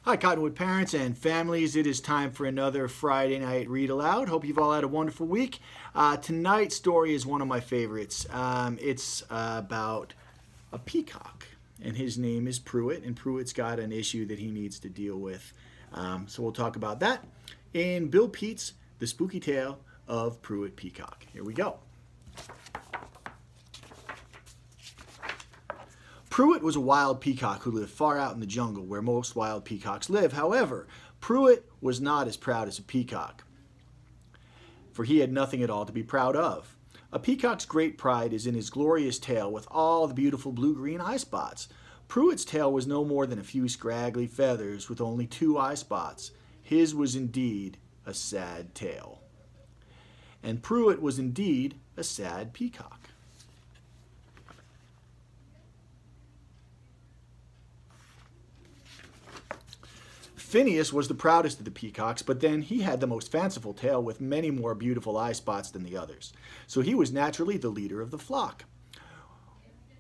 Hi, Cottonwood parents and families. It is time for another Friday night read aloud. Hope you've all had a wonderful week. Tonight's story is one of my favorites. It's about a peacock, and his name is Prewitt, and Prewitt's got an issue that he needs to deal with. So we'll talk about that in Bill Pete's The Spooky Tale of Prewitt Peacock. Here we go. Prewitt was a wild peacock who lived far out in the jungle where most wild peacocks live. However, Prewitt was not as proud as a peacock, for he had nothing at all to be proud of. A peacock's great pride is in his glorious tail with all the beautiful blue-green eye spots. Prewitt's tail was no more than a few scraggly feathers with only 2 eye spots. His was indeed a sad tail. And Prewitt was indeed a sad peacock. Phineas was the proudest of the peacocks, but then he had the most fanciful tail with many more beautiful eye spots than the others. So he was naturally the leader of the flock.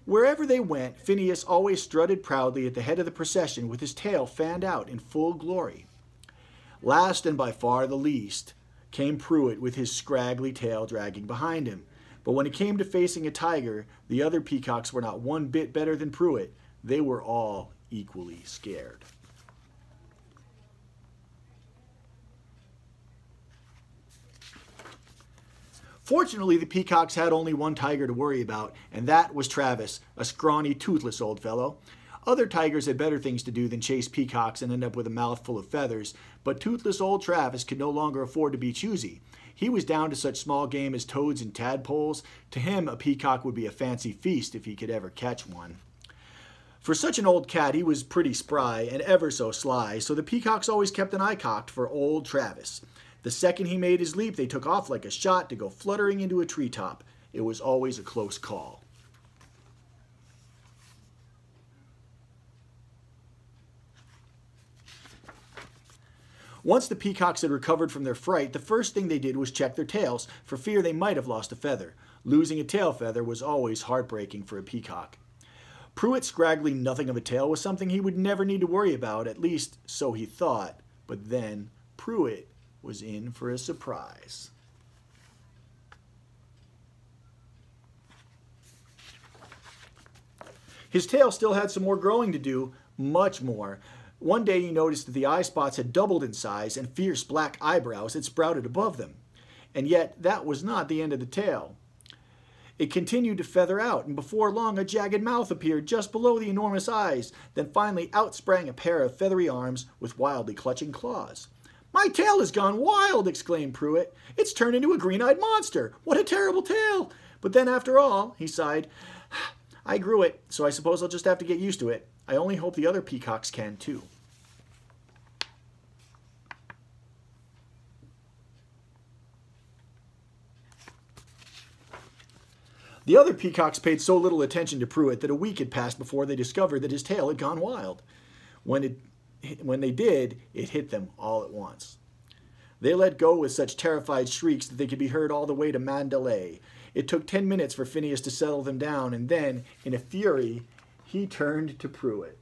Wherever they went, Phineas always strutted proudly at the head of the procession with his tail fanned out in full glory. Last and by far the least came Prewitt with his scraggly tail dragging behind him. But when it came to facing a tiger, the other peacocks were not one bit better than Prewitt. They were all equally scared. Fortunately, the peacocks had only one tiger to worry about, and that was Travis, a scrawny, toothless old fellow. Other tigers had better things to do than chase peacocks and end up with a mouthful of feathers, but toothless old Travis could no longer afford to be choosy. He was down to such small game as toads and tadpoles. To him, a peacock would be a fancy feast if he could ever catch one. For such an old cat, he was pretty spry and ever so sly, so the peacocks always kept an eye cocked for old Travis. The second he made his leap, they took off like a shot to go fluttering into a treetop. It was always a close call. Once the peacocks had recovered from their fright, the first thing they did was check their tails, for fear they might have lost a feather. Losing a tail feather was always heartbreaking for a peacock. Prewitt's scraggly nothing of a tail was something he would never need to worry about, at least so he thought. But then Prewitt was in for a surprise. His tail still had some more growing to do, much more. One day he noticed that the eye spots had doubled in size and fierce black eyebrows had sprouted above them. And yet that was not the end of the tail. It continued to feather out, and before long a jagged mouth appeared just below the enormous eyes. Then finally out sprang a pair of feathery arms with wildly clutching claws. "My tail has gone wild!" exclaimed Prewitt. "It's turned into a green-eyed monster! What a terrible tail! But then after all," he sighed, "I grew it, so I suppose I'll just have to get used to it. I only hope the other peacocks can too." The other peacocks paid so little attention to Prewitt that a week had passed before they discovered that his tail had gone wild. When they did, it hit them all at once. They let go with such terrified shrieks that they could be heard all the way to Mandalay. It took 10 minutes for Phineas to settle them down, and then, in a fury, he turned to Prewitt.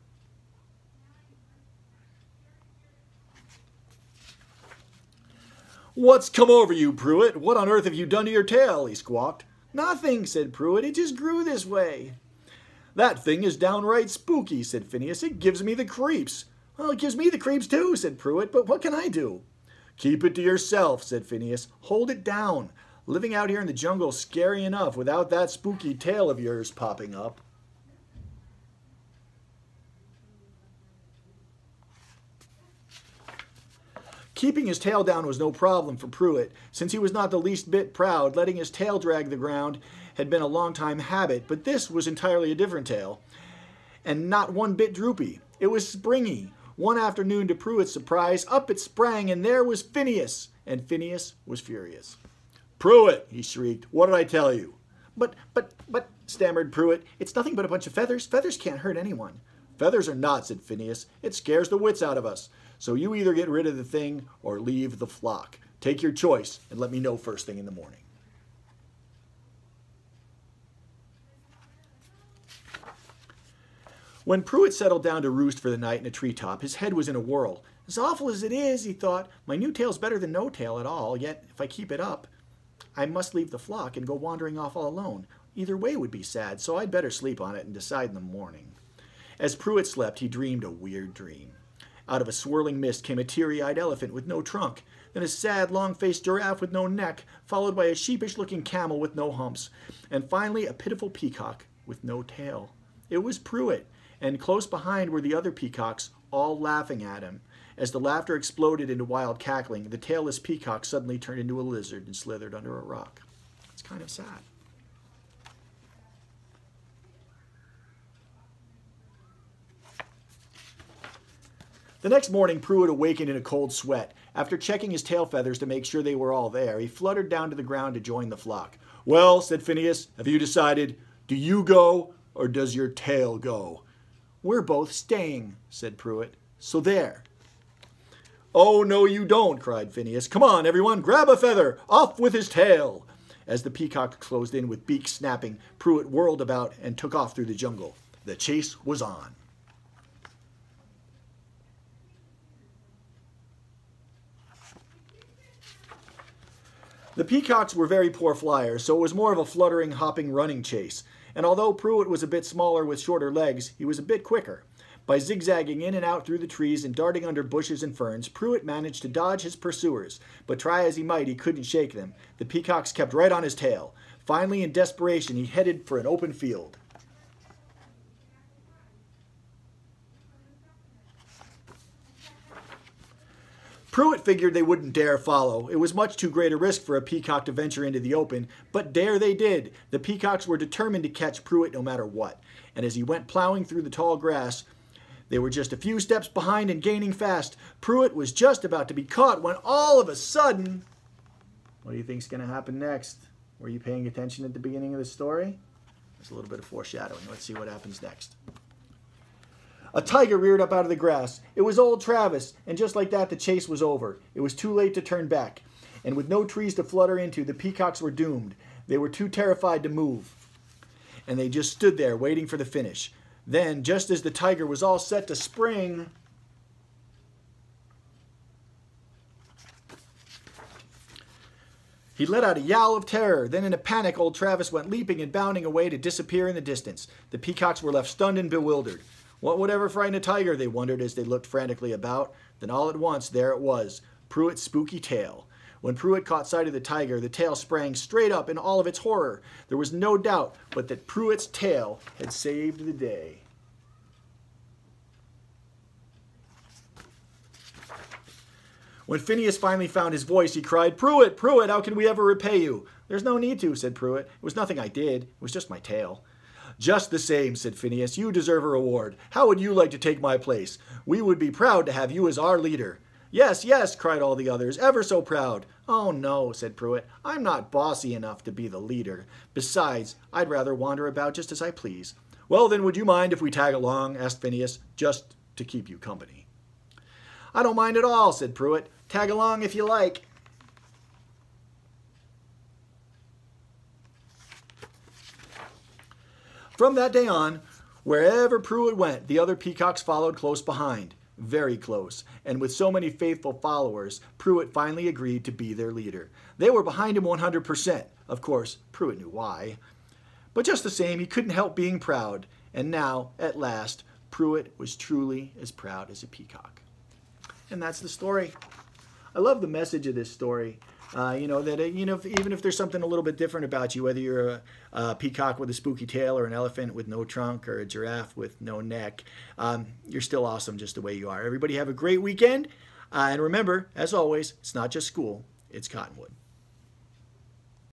"What's come over you, Prewitt? What on earth have you done to your tail?" he squawked. "Nothing," said Prewitt. "It just grew this way." "That thing is downright spooky," said Phineas. "It gives me the creeps." "Well, it gives me the creeps too," said Prewitt, "but what can I do?" "Keep it to yourself," said Phineas. "Hold it down. Living out here in the jungle is scary enough without that spooky tail of yours popping up." Keeping his tail down was no problem for Prewitt. Since he was not the least bit proud, letting his tail drag the ground had been a long-time habit, but this was entirely a different tail, and not one bit droopy. It was springy. One afternoon, to Prewitt's surprise, up it sprang, and there was Phineas, and Phineas was furious. "Prewitt," he shrieked, "what did I tell you?" But, stammered Prewitt, "it's nothing but a bunch of feathers. Feathers can't hurt anyone." "Feathers or not," said Phineas, "it scares the wits out of us. So you either get rid of the thing or leave the flock. Take your choice and let me know first thing in the morning." When Prewitt settled down to roost for the night in a treetop, his head was in a whirl. As awful as it is, he thought, my new tail's better than no tail at all, yet if I keep it up, I must leave the flock and go wandering off all alone. Either way would be sad, so I'd better sleep on it and decide in the morning. As Prewitt slept, he dreamed a weird dream. Out of a swirling mist came a teary-eyed elephant with no trunk, then a sad, long-faced giraffe with no neck, followed by a sheepish-looking camel with no humps, and finally a pitiful peacock with no tail. It was Prewitt, and close behind were the other peacocks, all laughing at him. As the laughter exploded into wild cackling, the tailless peacock suddenly turned into a lizard and slithered under a rock. It's kind of sad. The next morning, Prewitt awakened in a cold sweat. After checking his tail feathers to make sure they were all there, he fluttered down to the ground to join the flock. Well, said Phineas, have you decided? Do you go, or does your tail go? We're both staying, said Prewitt. So there. Oh, no, you don't, cried Phineas. Come on, everyone, grab a feather. Off with his tail. As the peacock closed in with beak snapping, Prewitt whirled about and took off through the jungle. The chase was on. The peacocks were very poor flyers, so it was more of a fluttering, hopping, running chase. And although Prewitt was a bit smaller with shorter legs, he was a bit quicker. By zigzagging in and out through the trees and darting under bushes and ferns, Prewitt managed to dodge his pursuers. But try as he might, he couldn't shake them. The peacocks kept right on his tail. Finally, in desperation, he headed for an open field. Prewitt figured they wouldn't dare follow. It was much too great a risk for a peacock to venture into the open, but dare they did. The peacocks were determined to catch Prewitt no matter what. And as he went plowing through the tall grass, they were just a few steps behind and gaining fast. Prewitt was just about to be caught when all of a sudden... What do you think's going to happen next? Were you paying attention at the beginning of the story? There's a little bit of foreshadowing. Let's see what happens next. A tiger reared up out of the grass. It was old Travis, and just like that, the chase was over. It was too late to turn back. And with no trees to flutter into, the peacocks were doomed. They were too terrified to move. And they just stood there, waiting for the finish. Then, just as the tiger was all set to spring, he let out a yowl of terror. Then in a panic, old Travis went leaping and bounding away to disappear in the distance. The peacocks were left stunned and bewildered. What would ever frighten a tiger, they wondered as they looked frantically about. Then all at once, there it was, Prewitt's spooky tail. When Prewitt caught sight of the tiger, the tail sprang straight up in all of its horror. There was no doubt but that Prewitt's tail had saved the day. When Phineas finally found his voice, he cried, Prewitt, Prewitt, how can we ever repay you? There's no need to, said Prewitt. It was nothing I did. It was just my tail. Just the same, said Phineas, you deserve a reward. How would you like to take my place? We would be proud to have you as our leader. Yes, yes, cried all the others, ever so proud. Oh no, said Prewitt, I'm not bossy enough to be the leader. Besides, I'd rather wander about just as I please. Well then, would you mind if we tag along? Asked Phineas, just to keep you company. I don't mind at all, said Prewitt. Tag along if you like. From that day on, wherever Prewitt went, the other peacocks followed close behind, very close, and with so many faithful followers, Prewitt finally agreed to be their leader. They were behind him 100%. Of course, Prewitt knew why. But just the same, he couldn't help being proud, and now, at last, Prewitt was truly as proud as a peacock. And that's the story. I love the message of this story. Even if there's something a little bit different about you, whether you're a peacock with a spooky tail or an elephant with no trunk or a giraffe with no neck, you're still awesome just the way you are. Everybody have a great weekend. And remember, as always, it's not just school, it's Cottonwood.